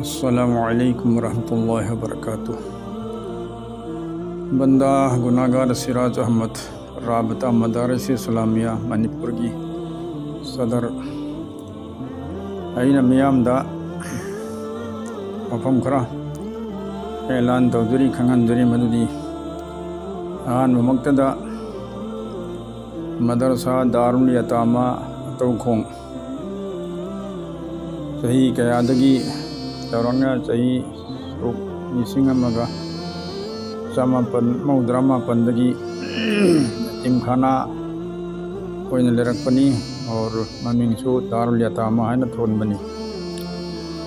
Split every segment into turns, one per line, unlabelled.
अस्सलामुअलैकुम रहमतुल्लाहि व बरकातुह। बंदा गुनाहगार सिराज अहमद राबता मदारिस इस्लामिया मणिपुर की सदर अना मियामदा मफम खरा ऐलान तौदरी खंगंदरी मदुदी अहानबमक्तदा मदरसा दारुल यतामा तौखोंग सही कयादगी तौरंगा सही चमापन मौद्रामापनदगी यतीमखाना लेरकपनी और ममिंगसु दारुल यतामा है थोनबनी।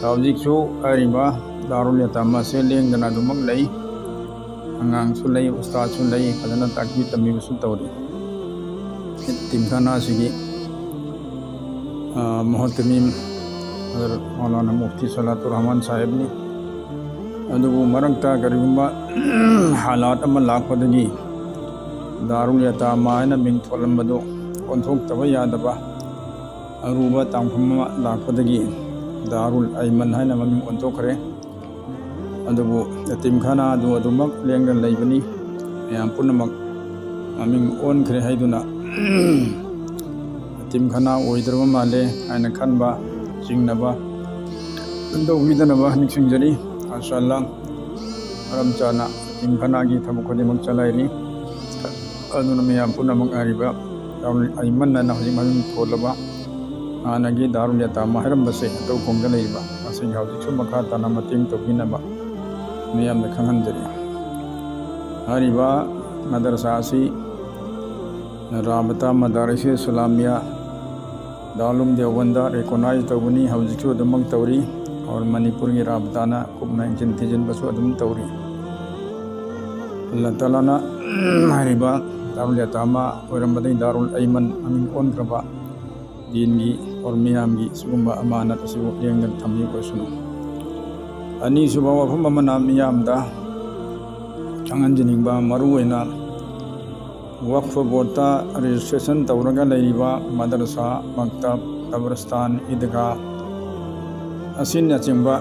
हौजिकसु अरिबा दारुल यतामा से लेंदना दुमक लई अंगांगसु लई उस्तादसु लई फजना ताकि तमीबसु तौरी। यतीमखाना सिगी मोहतमीम मौलाना मुफ्ती सलातुर रहमान साहेब ने अदुबु मरंगता करिगुंबा हालात अमा लाखपदगी दारुल यतामा है मिंग थोलंबदो ओंथोक्तब यादबा अरुबा तांफम लाखपदगी दारुल अयमन है ममिंग ओंथोखरे। अदुबु यतीमखाना अदुमक लेंगन लैबनी याम पुनमक ममिंग ओनखरे हैदुना यतीमखाना ओइद्रबा माले आइना खनबा चिंगनबा दौहिदनबा निक्सिंजरी इंशाअल्लाह मरम चाना यतीमखाना की थबक खुदिमक चलाइरी अदुना मियाम पुनमक आरिबा दारुल अयमन ना हजिक ममिंग थोलबा आनगी दारुल यतामा हरमबसे तौखोंगदा लैबा असिग हौजिकसु मखा ताना मतिंग तौबिनबा मियामदा खंगंजरी। हरिबा मदरसा असि राबता मदारिस इस्लामिया दारुल देवबंदा रिकॉग्नाइज तौबनी हौजिकसु अदुमक तौरी और मणिपुर की राबताना कुबना इंजन थिजिनबसु अदुम तौरी। अल्लाह तालाना हरिबा दारुल यतामा ओइरमबदई दारुल अयमन ममिंग ओनख्रबा दीनगी और मियामगी सिगुंबा अमानत असिबु लेंगन थम्बी कोसुनु। अनीसुबा वफम अमना मियामदा खंगंजनिंगबा मरुओइना वक्फ बोर्डता रजिस्ट्रेशन तौरगा लैरिबा मदरसा मक्तब कब्रस्तान ईदगाह असिनचिंबा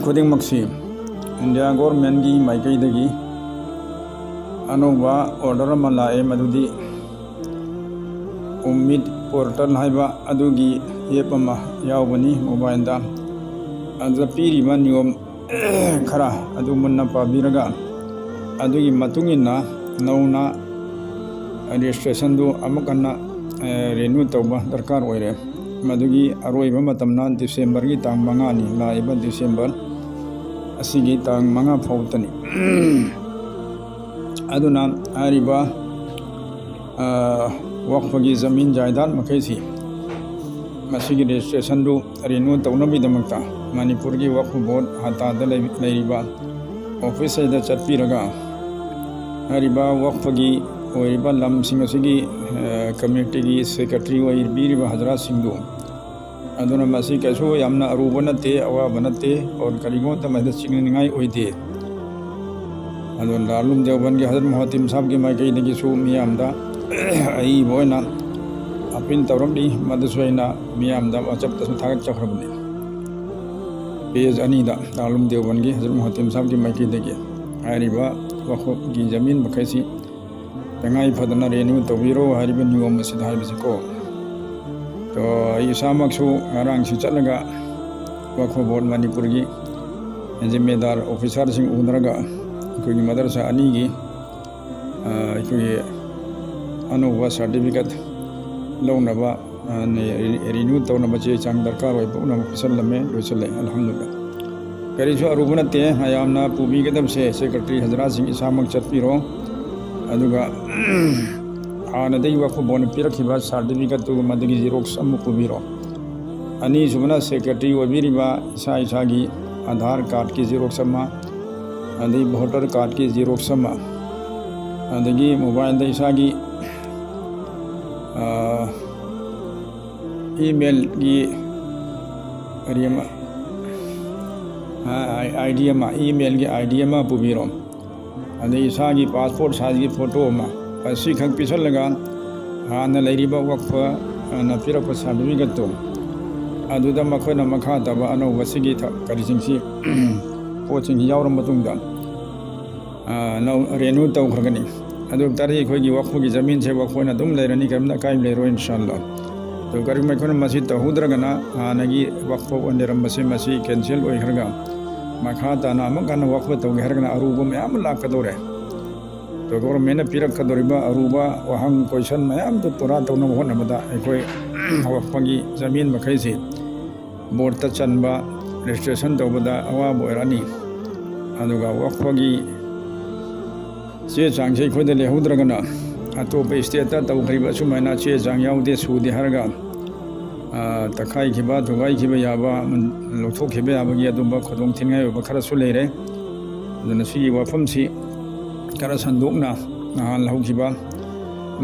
खुदिंगमक्सी इंडिया गवर्नमेंट की माइकईदगी अनौबा ऑर्डर अमा लाए मदुदी उम्मीद पोर्टल हाइबा अदुगी एप अमा यावबनी मोबाइलदा अदुदा पीरिबा नियम खरा अदु मुन्ना पाबीरगा अदुगी मतुंगिना नौना रजिस्ट्रेशन दो अमकन्ना रेन्यू तौबा दरकार ओइरे। मदुगी अरोइबा मतमना डिसेंबर की तांग 5 नि लाइबा डिसेंबर असिगी तांग 5 फाउतनी। अदुना आरिबा वक्फ की जमीन जायदाद मखैसी मसिगी रजिस्ट्रेशन दो रेन्यू तौनबीदमक्ता मणिपुर की वक्फ बोर्ड हतादा लैरिबा ऑफिस सेदा चटपीरगा हरिबा वक्फ की ओइबा लमसिंग असिगी कम्युनिटी की सेक्रेटरी ओइबीरिबा हजरात सिंधु अदुना मसि कैसो यामना अरुबा नते अवाबा नते और करिगो तमदा चिंगनिंगाई ओइदे। अदुन दारुल देवबंद के हजरत मोहतिम साहब की माइकईदगी सु मियामदा आई बोयना अपील तौरमदी मदसोइना मियामदा वाचपतसु थागत चखरबने पेज अनीदा दारुल देवबंद के हजरत मोहतिम साहब की माइकईदगी हारिबा वक्फ की जमीन मखैसी तंगाई फदना रेन्यू तौबीरो हारिबा नियम असिदा हाइबसिको तो इसामक्सु आरांगसि चलगा वक्फ बोर्ड मणिपुर की जिम्मेदार ऑफिसर सिंह उनरगा अखोगी मदरसा अनीगी अखोगी अनौबा सर्टिफिकेट लौनबा रिन्यू तौनबा चे चांग दरकार ओइबा उना पिसलमे लोइसले अल्हम्दुलिल्लाह। करिसु अरुबा नते हयामना पुबीगदबसे सेक्रेटरी हजरात सिंह इसामक चटपीरो अदुगा हानदई वक्फ बोर्ड पिरखिबा सर्टिफिकेट तु मदगी जेरोक्स अमु पुबीरो। अनी सुबना सेक्रेटरी ओबिरिबा इसा इसागी आधार कार्ड की जेरोक्स अमा अदई वोटर कार्ड की जेरोक्स अमा अदगी मोबाइल द इसागी ईमेल की अरियमा आईडी अमा ईमेल की आईडी अमा पुबीरो अदई इसागी पासपोर्ट साइज की फोटो अमा असी खंग पिसलगा हाना लैरिबा वक्फ ना पिरप सर्टिफिकेट तो अदुदा मखोना मखा तब अनौब सिगी करिसिंगसी पोचिंग यावरम मतुंगदा रेन्यू तौखरगनी अदु तारी अखोगी वक्फुगी जमीन से वक्फोना दुम लेरनी करमना कायम लेरो इंशाअल्लाह तो करी मखोना मसी तहुद्रगना हानगी वक्फ ओनेरमबसे मसी कैंसिल ओइखरगा मखा ताना अमकन वक्फ तौगे हरगना अरुब मयाम लाकदोरे तो गवर्नमेंट पिरकदोरिबा अरुबा वहंग क्वेश्चन मयाम तो तोरा तौना होनबदा अखोई वक्फगी जमीन मखैसी बोर्ड चनबा रजिस्ट्रेशन तौबदा अवाब ओइरानी अदुगा वक्फगी चे चांग से खुद लेहुद्रगना अतोप स्टेट तौखरिबा सुमायना चे चांग याउदे सुदे हरगा तखाई खिबा थुगाई खिबा याबा लोथोक खिबा याबगी अदुबा खदोंग थिनगाय ओबा खरसु लेरे अदुना सिगी वफमसी खरा संदोकना नहान लहुखिबा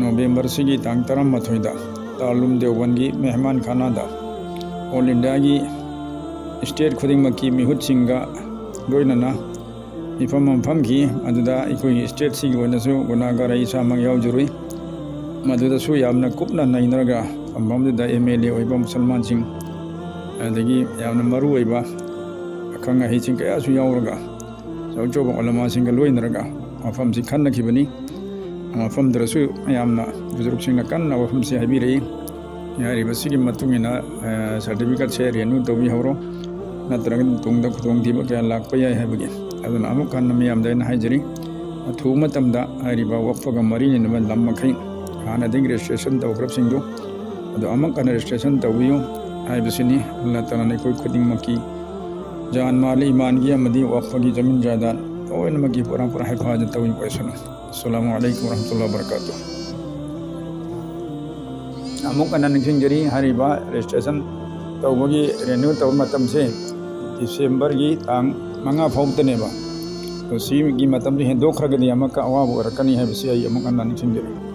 नवंबर सिगी तांग 13 दा तालुम देवबंदी मेहमान खाना दा ऑल इंडिया की स्टेट खुदिंगमकी मिहुतसिंगा लोइनना इफम मफम की अदुदा इकोई स्टेट सिगी ओनसु गुनागारा इसामंग यावजुरुई मदुदसु यामना कुपना नैनरगा फमबमदुदा एमएलए ओइबा मुसलमान सिंग अदगी यामना मरु ओइबा अखंगा हिसिंग कयासु यावरगा जौजोब ओलमा सिंग लोइनरगा मफम सि खन्नखिबनी मफम दरसु यामना बुजुर्गसिंगना कन्ना वफम से हाइबिरई यारिबसिगी मतुंगिना सर्टिफिकेट से रेन्यू तौबि हौरो नत्रगन तुंगदा खुदोंगदिबा क्या लाकपा याय हाइबगी अदुना अमुक कन्ना मियामदायना हाइजरी अथु मतमदा हाइरिबा वक्फगा मरिनिनबा लम्मखै हानादिंग रजिस्ट्रेशन तौग्रबसिंगदु अदु अमुक कन्ना रजिस्ट्रेशन तौबियो हाइबसिनी अल्लाह ताला ने कोई खुदिंगमकी जान माल ईमानगी अमदी वक्फगी जमीन जायदाद ओइनमगी पुरा पुरा हिफाजत तौइ कोइसना अस्सलामु अलैकुम वरहमतुल्लाहि वबरकातुहू अमुक कन्ना निंगसिंगजरी हारिबा रजिस्ट्रेशन तौबगी रेन्यू तौ मतम से दिसंबर की तांग 5 फाउतनेबा तो सी की मतम से हेंदोखरगदी अमक अवाब ओरकनी है बसी अमुक कन्ना निंगसिंगजरी।